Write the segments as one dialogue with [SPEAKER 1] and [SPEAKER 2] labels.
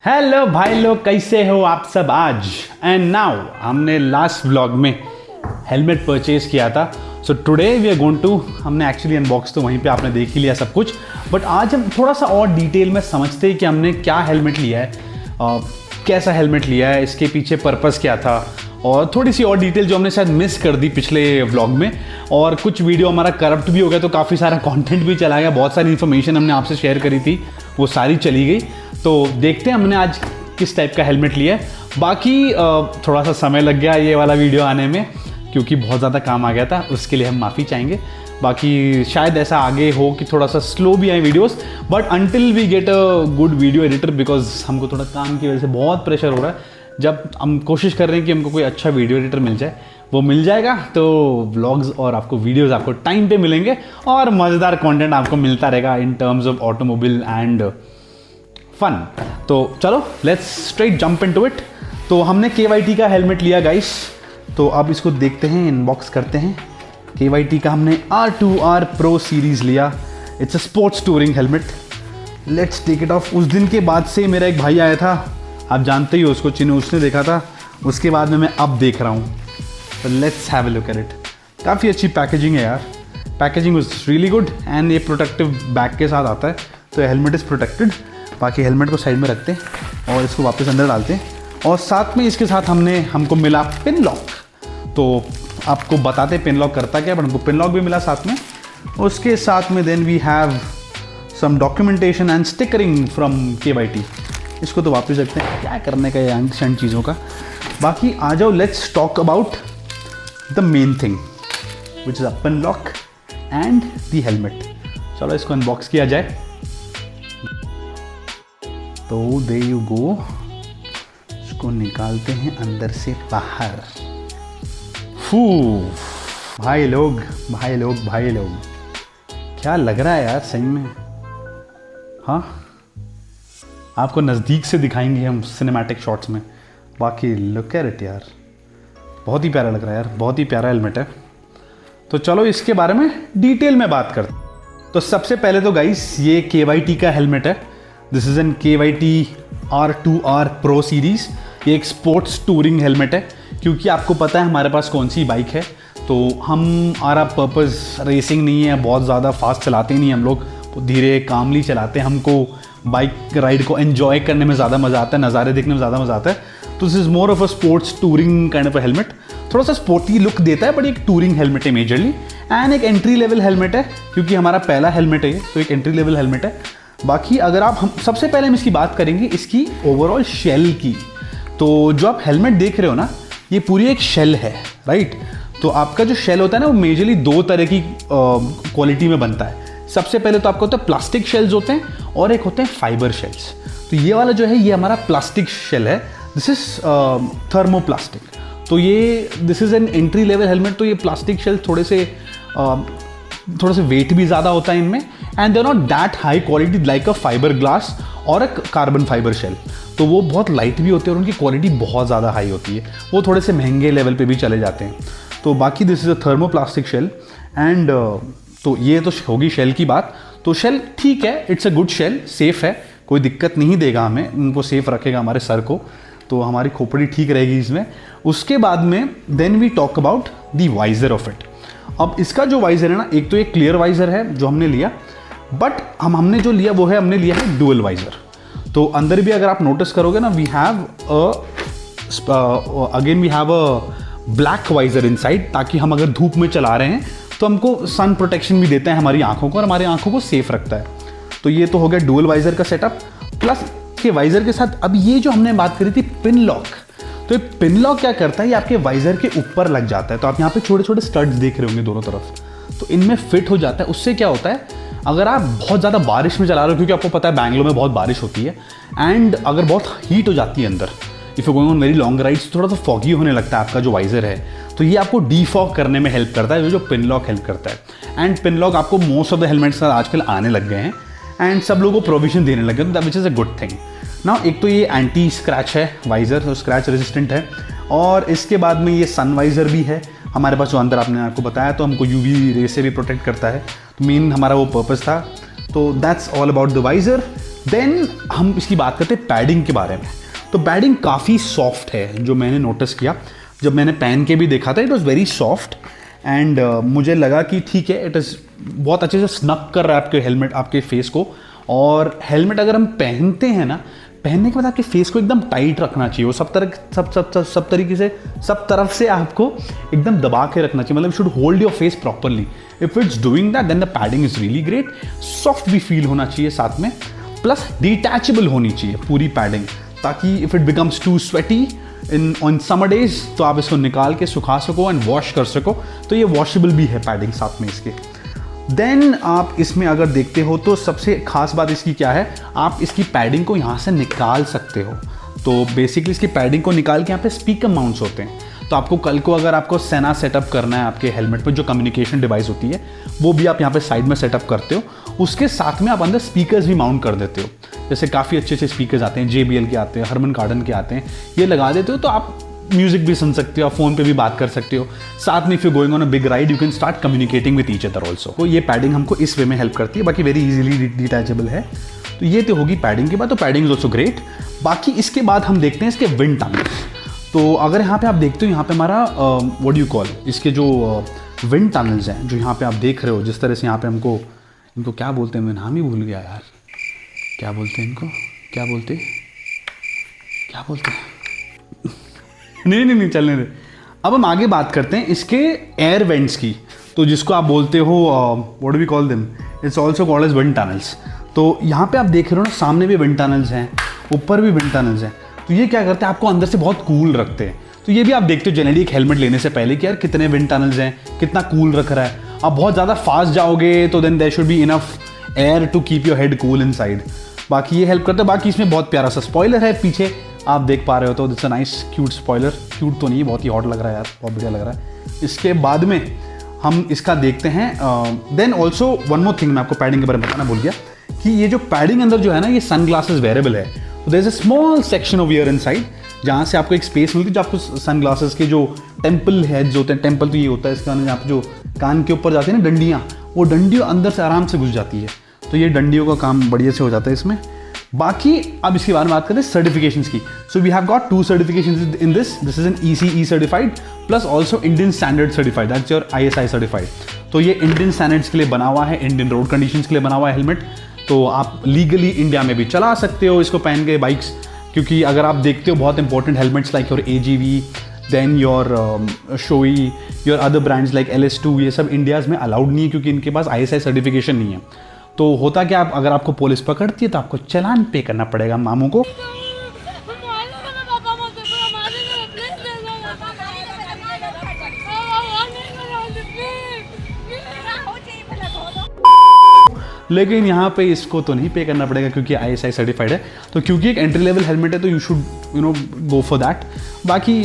[SPEAKER 1] Hello भाई लोग, कैसे हो आप सब आज। एंड नाउ हमने लास्ट व्लॉग में हेलमेट परचेज किया था। So today we are going to, हमने एक्चुअली अनबॉक्स तो वहीं पे आपने देख ही लिया सब कुछ, बट आज हम थोड़ा सा और डिटेल में समझते हैं कि हमने क्या हेलमेट लिया है, कैसा हेलमेट लिया है, इसके पीछे पर्पस क्या था, और थोड़ी सी और डिटेल जो हमने शायद मिस कर दी पिछले व्लॉग में। और कुछ वीडियो हमारा करप्ट भी हो गया, तो काफ़ी सारा कंटेंट भी चला गया, बहुत सारी इन्फॉर्मेशन हमने आपसे शेयर करी थी वो सारी चली गई। तो देखते हैं हमने आज किस टाइप का हेलमेट लिया है। बाकी थोड़ा सा समय लग गया ये वाला वीडियो आने में, क्योंकि बहुत ज़्यादा काम आ गया था, उसके लिए हम माफ़ी चाहेंगे। बाकी शायद ऐसा आगे हो कि थोड़ा सा स्लो भी आए videos, but until we get a good video editor, because हमको थोड़ा काम की वजह से बहुत प्रेशर हो रहा है। जब हम कोशिश कर रहे हैं कि हमको कोई अच्छा वीडियो एडिटर मिल जाए, वो मिल जाएगा तो व्लॉग्स और आपको वीडियोस आपको टाइम पे मिलेंगे और मज़ेदार कंटेंट आपको मिलता रहेगा in terms of automobile and fun. तो चलो let's straight jump into it. तो हमने KYT का हेलमेट लिया गाइस, तो अब इसको देखते हैं, इनबॉक्स करते हैं। KYT का हमने R2R Pro सीरीज़ लिया। It's a sports touring helmet. Let's take it off. उस दिन के बाद से मेरा एक भाई आया था, आप जानते ही हो उसको, चिन्ह उसने देखा था, उसके बाद में मैं अब देख रहा हूँ। तो let's have a look at it. काफ़ी अच्छी पैकेजिंग है यार, packaging was really good and ये प्रोटेक्टिव बैग के साथ आता है, तो हेलमेट इज़ प्रोटेक्टेड। बाकी हेलमेट को साइड में रखते हैं और इसको वापस अंदर डालते हैं, और साथ में इसके साथ हमको मिला पिन लॉक। तो आपको बताते पिन लॉक करता क्या, बट हमको पिन लॉक भी मिला साथ में। उसके साथ में then we have some documentation and stickering from KYT। इसको तो वापस रखते हैं, क्या करने का ये एंशिएंट चीज़ों का। बाकी आ जाओ, let's talk about the main thing which is a pin lock and the helmet. चलो इसको अनबॉक्स किया जाए। तो दे यू गो, इसको निकालते हैं अंदर से बाहर। फू भाई लोग, क्या लग रहा है यार सही में। हाँ, आपको नज़दीक से दिखाएंगे हम सिनेमैटिक शॉट्स में। बाकी लुक एट इट यार, बहुत ही प्यारा लग रहा है यार, बहुत ही प्यारा हेलमेट है। तो चलो इसके बारे में डिटेल में बात करते हैं। तो सबसे पहले तो गाइस ये KYT का हेलमेट है। This is an KYT R2R Pro series. ये एक स्पोर्ट्स टूरिंग हेलमेट है, क्योंकि आपको पता है हमारे पास कौन सी बाइक है। तो हमारा पर्पस रेसिंग नहीं है, बहुत ज़्यादा फास्ट चलाते नहीं हम लोग, धीरे कामली चलाते हैं। हमको बाइक राइड को एंजॉय करने में ज़्यादा मज़ा आता है, नज़ारे देखने में ज़्यादा मज़ा आता है। तो this is more of a sports touring kind of a helmet. थोड़ा सा स्पोर्टी लुक देता है, बट एक टूरिंग हेलमेट है मेजरली, एंड एक एंट्री लेवल हेलमेट है, क्योंकि हमारा पहला हेलमेट है ये, तो एक एंट्री लेवल हेलमेट है। बाकी अगर हम सबसे पहले हम इसकी बात करेंगे इसकी ओवरऑल शेल की। तो जो आप हेलमेट देख रहे हो ना, ये पूरी एक शेल है, राइट। तो आपका जो शेल होता है ना, वो मेजरली दो तरह की क्वालिटी में बनता है। सबसे पहले तो आपका होता है प्लास्टिक शेल्स होते हैं, और एक होते हैं फाइबर शेल्स। तो ये वाला जो है ये हमारा प्लास्टिक शेल है, दिस इज थर्मोप्लास्टिक। तो ये this is an entry level helmet. तो ये प्लास्टिक शेल थोड़े से वेट भी ज़्यादा होता है इनमें, and they are not that high quality like a fibre glass और अ कार्बन फाइबर शेल। तो वो बहुत लाइट भी होते हैं और उनकी क्वालिटी बहुत ज़्यादा हाई होती है, वो थोड़े से महंगे लेवल पे भी चले जाते हैं। तो बाकी this is a thermoplastic shell and तो ये तो होगी शेल की बात। तो शेल ठीक है, it's a good shell, safe है, कोई दिक्कत नहीं देगा हमें, उनको सेफ़ रखेगा हमारे सर को, तो हमारी खोपड़ी ठीक रहेगी इसमें। उसके बाद में then we talk about the visor of it. अब इसका जो वाइज़र है ना, एक तो एक क्लियर वाइज़र है जो हमने लिया, बट हमने जो लिया वो है, हमने लिया है डुअल वाइज़र। तो अंदर भी अगर आप नोटिस करोगे ना, we have a black visor inside, ताकि हम अगर धूप में चला रहे हैं तो हमको सन प्रोटेक्शन भी देता है हमारी आंखों को, और हमारी आंखों को सेफ रखता है। तो ये तो हो गया डुअल वाइज़र का सेटअप। प्लस के वाइज़र के साथ अब ये जो हमने बात करी थी पिन लॉक, तो ये पिन लॉक क्या करता है, ये आपके वाइज़र के ऊपर लग जाता है। तो आप यहाँ पे छोटे छोटे स्टड्स देख रहे होंगे दोनों तरफ, तो इनमें फिट हो जाता है। उससे क्या होता है, अगर आप बहुत ज़्यादा बारिश में चला रहे हो, क्योंकि आपको पता है बैंगलोर में बहुत बारिश होती है, एंड अगर बहुत हीट हो जाती है अंदर, if you going on very long rides, थोड़ा सा फॉगी होने लगता है आपका जो वाइज़र है, तो ये आपको डीफॉग करने में हेल्प करता है, जो पिन लॉक हेल्प करता है। एंड पिन लॉक आपको मोस्ट ऑफ द हेलमेट्स आजकल आने लग गए हैं, एंड सब लोगों को प्रोविजन देने लगे हैं, which is a good thing. ना एक तो ये एंटी स्क्रैच है वाइज़र, तो स्क्रैच रेजिस्टेंट है, और इसके बाद में ये सन वाइज़र भी है हमारे पास, जो अंदर आपने आपको बताया, तो हमको UV रे से भी प्रोटेक्ट करता है। तो मेन हमारा वो पर्पस था। तो that's all about the visor. Then हम इसकी बात करते हैं पैडिंग के बारे में। तो पैडिंग काफ़ी सॉफ्ट है, जो मैंने नोटिस किया जब मैंने पहन के भी देखा था, it was very soft and मुझे लगा कि ठीक है, इट इज़ बहुत अच्छे से स्नक कर रहा है आपके हेलमेट, आपके फेस को। और हेलमेट अगर हम पहनते हैं ना, पहनने के बाद आपके फेस को एकदम टाइट रखना चाहिए, वो सब तरीके से, सब तरफ से आपको एकदम दबा के रखना चाहिए, मतलब should hold your face properly. If it's doing that then the padding is really great. Soft भी फील होना चाहिए साथ में, प्लस डिटैचेबल होनी चाहिए पूरी पैडिंग, ताकि if it becomes too sweaty on summer days तो आप इसको निकाल के सुखा सको एंड वॉश कर सको। तो ये वॉशेबल भी है पैडिंग साथ में इसके। देन आप इसमें अगर देखते हो तो सबसे खास बात इसकी क्या है, आप इसकी पैडिंग को यहाँ से निकाल सकते हो। तो बेसिकली इसकी पैडिंग को निकाल के यहाँ पे स्पीकर माउंट्स होते हैं। तो आपको कल को अगर आपको सेना सेटअप करना है आपके हेलमेट पर, जो कम्युनिकेशन डिवाइस होती है वो भी आप यहाँ पे साइड में सेटअप करते हो। उसके साथ में आप अंदर स्पीकर्स भी माउंट कर देते हो, जैसे काफ़ी अच्छे अच्छे स्पीकर्स आते हैं, JBL के आते हैं, हरमन कार्डन के आते हैं, ये लगा देते हो तो आप म्यूजिक भी सुन सकते हो, आप फ़ोन पे भी बात कर सकते हो। साथ में if you going on a big ride you can start communicating with each other also. तो ये पैडिंग हमको इस वे में हेल्प करती है, बाकी वेरी इजीली डिटैचेबल है। तो ये तो होगी पैडिंग की बात। तो पैडिंग इज ऑल्सो ग्रेट। बाकी इसके बाद हम देखते हैं इसके विंड टनल्स। तो अगर यहाँ पे आप देखते हो, यहाँ पे हमारा व्हाट डू यू कॉल, इसके जो विंड टनल्स हैं, जो यहाँ पे आप देख रहे हो, जिस तरह से यहाँ पे हमको, इनको क्या बोलते हैं, मैं नाम ही भूल गया यार, क्या बोलते हैं इनको, क्या बोलते नहीं चलने दे। अब हम आगे बात करते हैं इसके एयर वेंट्स की। तो जिसको आप बोलते हो what do we call them, it's also called as wind tunnels. तो यहाँ पे आप देख रहे हो ना, सामने भी विंड टनल्स हैं, ऊपर भी विंड टनल्स हैं। तो ये क्या करते हैं, आपको अंदर से बहुत कूल रखते हैं। तो ये भी आप देखते हो जनरली एक हेलमेट लेने से पहले कि यार कितने विंड टनल्स हैं, कितना कूल रख रहा है। आप बहुत ज़्यादा फास्ट जाओगे तो then there should be enough air to keep your head cool inside. बाकी ये हेल्प करता है। बाकी इसमें बहुत प्यारा सा स्पॉइलर है पीछे, आप देख पा रहे हो। तो that's a nice cute spoiler, cute तो नहीं, बहुत ही हॉट लग रहा है यार, बहुत बढ़िया लग रहा है। इसके बाद में हम इसका देखते हैं। Then also one more thing, मैं आपको पैडिंग के बारे में बताना भूल गया कि ये जो पैडिंग अंदर जो है ना, ये सन ग्लासेस वेरेबल है। तो there is a small section of ear inside, जहाँ से आपको एक स्पेस मिलती है, जो आपको सन ग्लासेस के जो टेम्पल हेड्स होते हैं, टेम्पल तो ये होता है इसका, जहाँ पे जो कान के ऊपर जाती है ना डंडियाँ, वो डंडियों अंदर से आराम से घुस जाती है। तो ये डंडियों का काम बढ़िया से हो जाता है इसमें। बाकी अब इसके बारे में बात करते हैं सर्टिफिकेशंस की। So we have got 2 certifications in this is an ECE certified plus also Indian standard certified, that's your ISI certified. तो ये इंडियन स्टैंडर्ड्स के लिए बना हुआ है, इंडियन रोड कंडीशंस के लिए बना हुआ है हेलमेट। तो आप लीगली इंडिया में भी चला सकते हो इसको पहन के बाइक्स, क्योंकि अगर आप देखते हो बहुत important helmets like your AGV, then your Shoei, your other brands like LS2, ये सब इंडियाज़ में अलाउड नहीं है क्योंकि इनके पास ISI सर्टिफिकेशन नहीं है। तो होता क्या, अगर आपको पुलिस पकड़ती है तो आपको चालान पे करना पड़ेगा मामू को। लेकिन यहाँ पे इसको तो नहीं पे करना पड़ेगा क्योंकि ISI सर्टिफाइड है। तो क्योंकि एक एंट्री लेवल हेलमेट है तो you should go for that. बाकी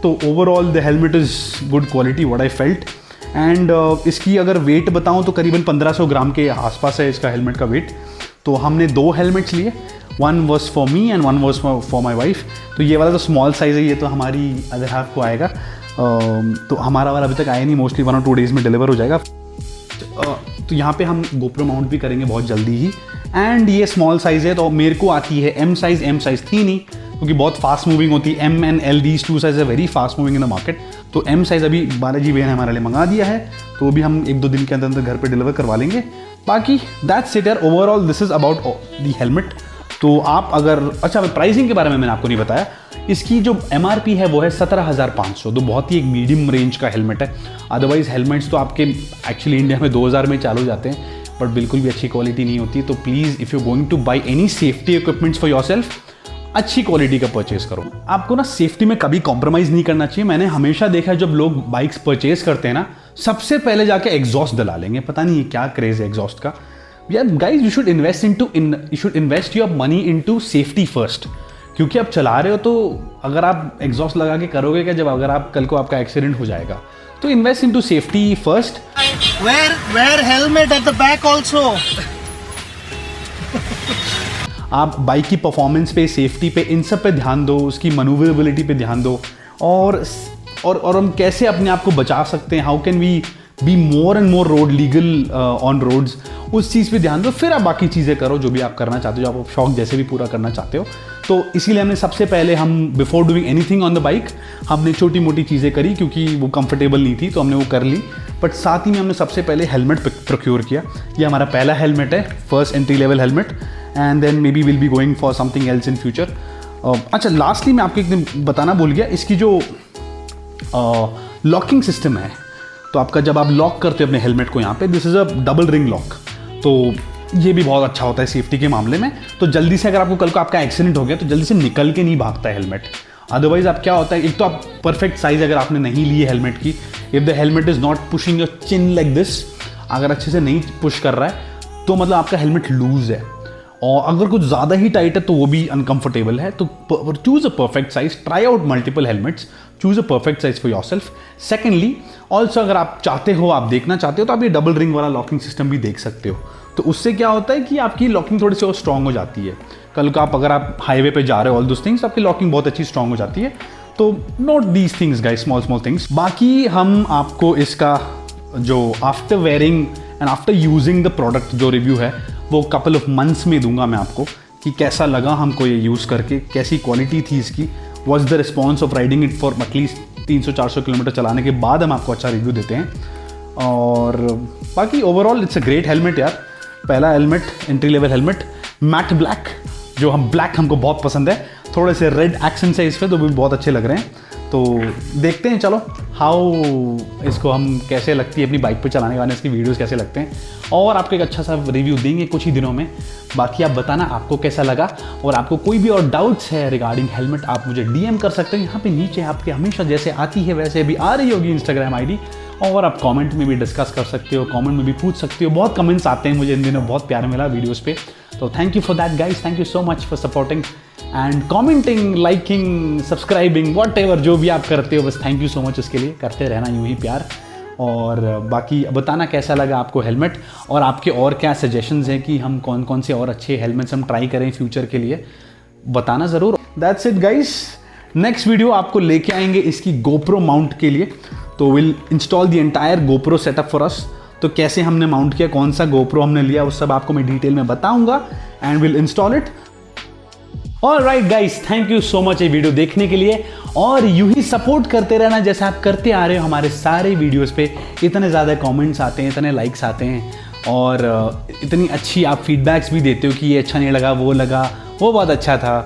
[SPEAKER 1] तो overall the helmet is good quality what I felt. And इसकी अगर वेट बताऊं तो करीबन 1500 ग्राम के आसपास है इसका हेलमेट का वेट। तो हमने 2 हेलमेट्स लिए, one was for me and one was for my wife. तो ये वाला तो स्मॉल साइज़ है, ये तो हमारी अदर हाफ को आएगा। तो हमारा वाला अभी तक आया नहीं, मोस्टली 1 और 2 डेज़ में डिलीवर हो जाएगा। तो यहाँ पे हम GoPro माउंट भी करेंगे बहुत जल्दी ही। एंड ये स्मॉल साइज़ है, तो मेरे को आती है M साइज़ थी नहीं क्योंकि बहुत फास्ट मूविंग होती है। M and L, these 2 size है very fast moving in the market. तो M साइज़ अभी बालाजी भैया ने हमारे लिए मंगा दिया है, तो वो भी हम 1-2 दिन के अंदर अंदर घर पे डिलीवर करवा लेंगे। बाकी दैट्स इट यार, overall this is about the helmet. तो आप अगर, अच्छा प्राइसिंग के बारे में मैंने आपको नहीं बताया, इसकी जो MRP है वो है 17,500। तो बहुत ही एक मीडियम रेंज का हेलमेट है। अदरवाइज हेलमेट्स तो आपके एक्चुअली इंडिया में 2000 में चालू जाते हैं, बट बिल्कुल भी अच्छी क्वालिटी नहीं होती। तो please if you going two by any safety equipments for yourself, अच्छी क्वालिटी का परचेज करो। आपको ना सेफ्टी में कभी कॉम्प्रोमाइज़ नहीं करना चाहिए। मैंने हमेशा देखा है जब लोग बाइक्स परचेज करते हैं ना, सबसे पहले जाके एग्जॉस्ट दिला लेंगे। पता नहीं क्या क्रेज है एग्जॉस्ट का यार। Guys you should invest your money into safety first, क्योंकि आप चला रहे हो तो अगर आप एग्जॉस्ट लगा के करोगे क्या, जब अगर आप कल को आपका एक्सीडेंट हो जाएगा। तो invest into safety first.
[SPEAKER 2] Wear helmet at the back also.
[SPEAKER 1] आप बाइक की परफॉर्मेंस पे, सेफ्टी पे, इन सब पे ध्यान दो, उसकी मनूवरेबिलिटी पे ध्यान दो। और हम कैसे अपने आप को बचा सकते हैं, how can we be more and more road legal on roads, उस चीज़ पे ध्यान दो, फिर आप बाकी चीज़ें करो जो भी आप करना चाहते हो, जो आप शौक जैसे भी पूरा करना चाहते हो। तो इसीलिए हमने सबसे पहले before doing anything on the bike हमने छोटी मोटी चीज़ें करी, क्योंकि वो कंफर्टेबल नहीं थी तो हमने वो कर ली। बट साथ ही में हमने सबसे पहले हेलमेट प्रोक्योर किया। ये हमारा पहला हेलमेट है, first entry level helmet, and then maybe will be going for something else in future. अच्छा, लास्टली मैं आपको एक दिन बताना भूल गया, इसकी जो लॉकिंग सिस्टम है, तो आपका जब आप लॉक करते हो अपने हेलमेट को यहाँ पे, this is a double ring lock, तो ये भी बहुत अच्छा होता है सेफ्टी के मामले में। तो जल्दी से अगर आपको कल को आपका एक्सीडेंट हो गया तो जल्दी से निकल के नहीं भागता है हेलमेट। अदरवाइज आप क्या होता है, एक तो आप परफेक्ट साइज अगर आपने नहीं ली है हेलमेट की, if the helmet is not pushing your chin like this, अगर अच्छे से नहीं पुश कर रहा है तो मतलब आपका हेलमेट लूज है, और अगर कुछ ज़्यादा ही टाइट है तो वो भी अनकंफर्टेबल है। तो choose a perfect size, try out multiple helmets, choose a perfect size for yourself. Secondly also अगर आप चाहते हो, आप देखना चाहते हो, तो आप ये डबल रिंग वाला लॉकिंग सिस्टम भी देख सकते हो। तो उससे क्या होता है कि आपकी लॉकिंग थोड़ी सी और स्ट्रांग हो जाती है। कल को अगर आप हाईवे पे जा रहे हो, ऑल दोस थिंग्स, आपकी लॉकिंग बहुत अच्छी स्ट्रांग हो जाती है। तो note these things guys, small small things. बाकी हम आपको इसका जो after wearing and after using the product जो रिव्यू है वो कपल ऑफ मंथ्स में दूंगा मैं आपको, कि कैसा लगा हमको ये यूज़ करके, कैसी क्वालिटी थी इसकी, was the response of riding it for at least 300-400 kilometre चलाने के बाद हम आपको अच्छा रिव्यू देते हैं। और बाकी overall it's a great helmet यार। पहला helmet, entry level helmet, matte black, जो ब्लैक हमको बहुत पसंद है, थोड़े से रेड एक्सेंट्स है इस पर, तो भी बहुत अच्छे लग रहे हैं। तो देखते हैं चलो हाउ इसको हम कैसे लगती है अपनी बाइक पे चलाने वाले, इसकी वीडियोस कैसे लगते हैं, और आपको एक अच्छा सा रिव्यू देंगे कुछ ही दिनों में। बाकी आप बताना आपको कैसा लगा, और आपको कोई भी और डाउट्स है रिगार्डिंग हेलमेट आप मुझे डीएम कर सकते हो। यहाँ पे नीचे आपके हमेशा जैसे आती है वैसे भी आ रही होगी इंस्टाग्राम आईडी, और आप कमेंट में भी डिस्कस कर सकते हो, कमेंट में भी पूछ सकते हो। बहुत कमेंट्स आते हैं मुझे इन दिनों, बहुत प्यार मिला वीडियोस पे, तो thank you for that guys, thank you so much for supporting and commenting, liking, subscribing, whatever जो भी आप करते हो, बस थैंक यू सो मच उसके लिए। करते रहना यूं ही प्यार, और बाकी बताना कैसा लगा आपको हेलमेट, और आपके और क्या सजेशंस हैं कि हम कौन कौन से और अच्छे हेलमेट्स हम ट्राई करें फ्यूचर के लिए, बताना ज़रूर। That's it guys, next video आपको लेके आएंगे इसकी गोप्रो माउंट के लिए, तो will install the entire GoPro setup for us. तो कैसे हमने माउंट किया, कौन सा गोप्रो हमने लिया, उस सब आपको मैं डिटेल में बताऊंगा, and will install it. Alright guys, thank you so much ये वीडियो देखने के लिए, और यूं ही सपोर्ट करते रहना जैसे आप करते आ रहे हो हमारे सारे वीडियोस पे। इतने ज़्यादा कमेंट्स आते हैं, इतने लाइक्स आते हैं, और इतनी अच्छी आप फीडबैक्स भी देते हो कि ये अच्छा नहीं लगा, वो लगा, वो बहुत अच्छा था,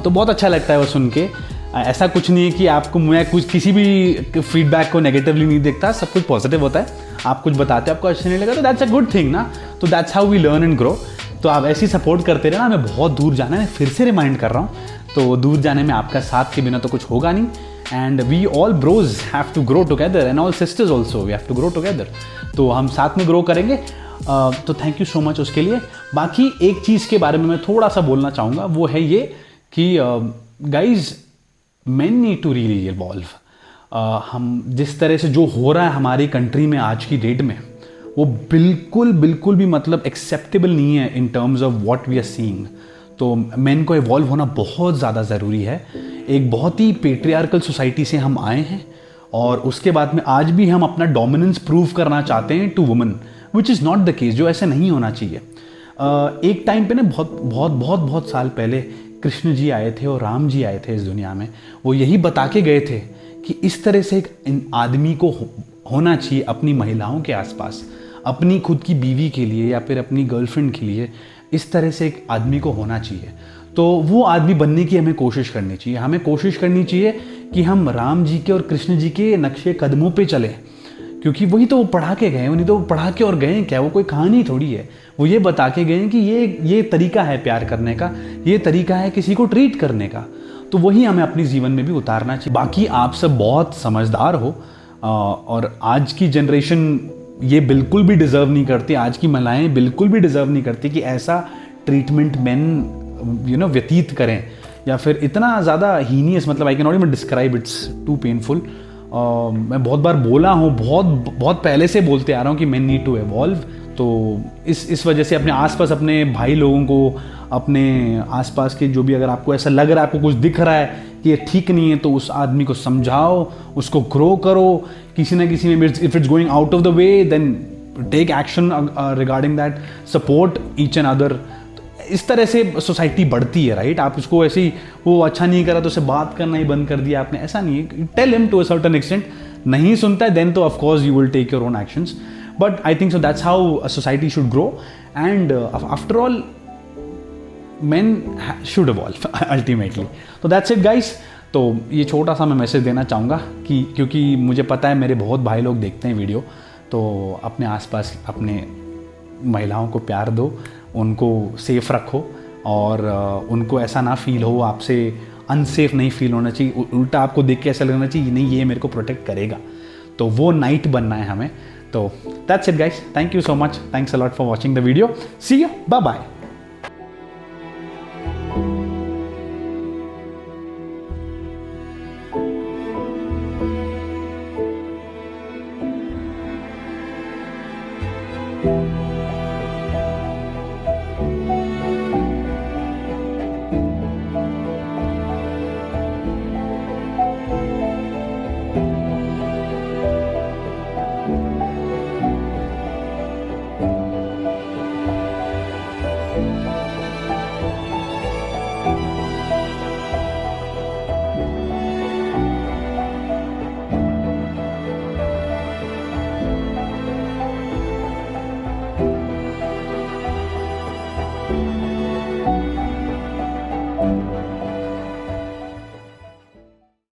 [SPEAKER 1] तो बहुत अच्छा लगता है वो सुन के। ऐसा कुछ नहीं है कि आपको, मैं कुछ किसी भी फीडबैक को नेगेटिवली नहीं देखता, सब कुछ पॉजिटिव होता है। आप कुछ बताते हो आपको अच्छा नहीं लगा तो दैट्स अ गुड थिंग ना, तो that's how we learn and grow. तो आप ऐसे ही सपोर्ट करते रहना। हमें बहुत दूर जाना है, फिर से रिमाइंड कर रहा हूँ, तो दूर जाने में आपका साथ के बिना तो कुछ होगा नहीं, and we all bros have to grow together, and all sisters also we have to grow together. तो हम साथ में ग्रो करेंगे, तो थैंक यू सो मच उसके लिए। बाकी एक चीज़ के बारे में मैं थोड़ा सा बोलना चाहूँगा, वो है ये कि guys, men need to really evolve। हम जिस तरह से जो हो रहा है हमारी कंट्री में आज की डेट में, वो बिल्कुल भी मतलब एक्सेप्टेबल नहीं है in terms of what we are seeing. तो मेन को इवॉल्व होना बहुत ज़्यादा ज़रूरी है। एक बहुत ही पेट्रियार्कल सोसाइटी से हम आए हैं, और उसके बाद में आज भी हम अपना डोमिनेंस प्रूव करना चाहते हैं to women, which is not the case, जो ऐसा नहीं होना चाहिए। एक टाइम पे ना बहुत साल पहले कृष्ण जी आए थे और राम जी आए थे इस दुनिया में। वो यही बता के गए थे कि इस तरह से एक आदमी को होना चाहिए अपनी महिलाओं के आसपास, अपनी खुद की बीवी के लिए या फिर अपनी गर्लफ्रेंड के लिए, इस तरह से एक आदमी को होना चाहिए। तो वो आदमी बनने की हमें कोशिश करनी चाहिए। हमें कोशिश करनी चाहिए कि हम राम जी के और कृष्ण जी के नक्शे कदमों पे चलें, क्योंकि वही तो वो पढ़ा के गए हैं। नहीं तो वो पढ़ा के और गए क्या, वो कोई कहानी थोड़ी है। वो ये बता के गए हैं कि ये तरीका है प्यार करने का, ये तरीका है किसी को ट्रीट करने का। तो वही हमें अपने जीवन में भी उतारना चाहिए। बाकी आप सब बहुत समझदार हो, और आज की जनरेशन ये बिल्कुल भी डिज़र्व नहीं करती, आज की महिलाएं बिल्कुल भी डिज़र्व नहीं करती कि ऐसा ट्रीटमेंट मेन व्यतीत करें, या फिर इतना ज़्यादा हीनियस, मतलब I can not even describe, it's too painful. मैं बहुत बार बोला हूँ, बहुत पहले से बोलते आ रहा हूँ कि मेन नीड टू एवॉल्व। तो इस वजह से अपने आसपास अपने भाई लोगों को, अपने आसपास के जो भी, अगर आपको ऐसा लग रहा है, आपको कुछ दिख रहा है कि ये ठीक नहीं है, तो उस आदमी को समझाओ, उसको ग्रो करो किसी ना किसी में। If it's going out of the way, then take action regarding that, support each and other. इस तरह से सोसाइटी बढ़ती है, राइट? आप उसको ऐसे ही, वो अच्छा नहीं करा तो उससे बात करना ही बंद कर दिया आपने, ऐसा नहीं है। Tell him to a certain extent, नहीं सुनता है देन तो of course you will take your own actions, but I think so that's how a society should grow and after all men should evolve ultimately. तो that's it guys. तो ये छोटा सा मैं मैसेज देना चाहूँगा कि क्योंकि मुझे पता है मेरे बहुत भाई लोग देखते हैं वीडियो, तो अपने आसपास अपने महिलाओं को प्यार दो, उनको सेफ रखो और उनको ऐसा ना फील हो, आपसे अनसेफ नहीं फील होना चाहिए, उल्टा आपको देख के ऐसा लगना चाहिए नहीं ये मेरे को प्रोटेक्ट करेगा, तो वो नाइट बनना है हमें. तो that's it guys, thank you so much, thanks a lot for watching the video, see you, bye bye.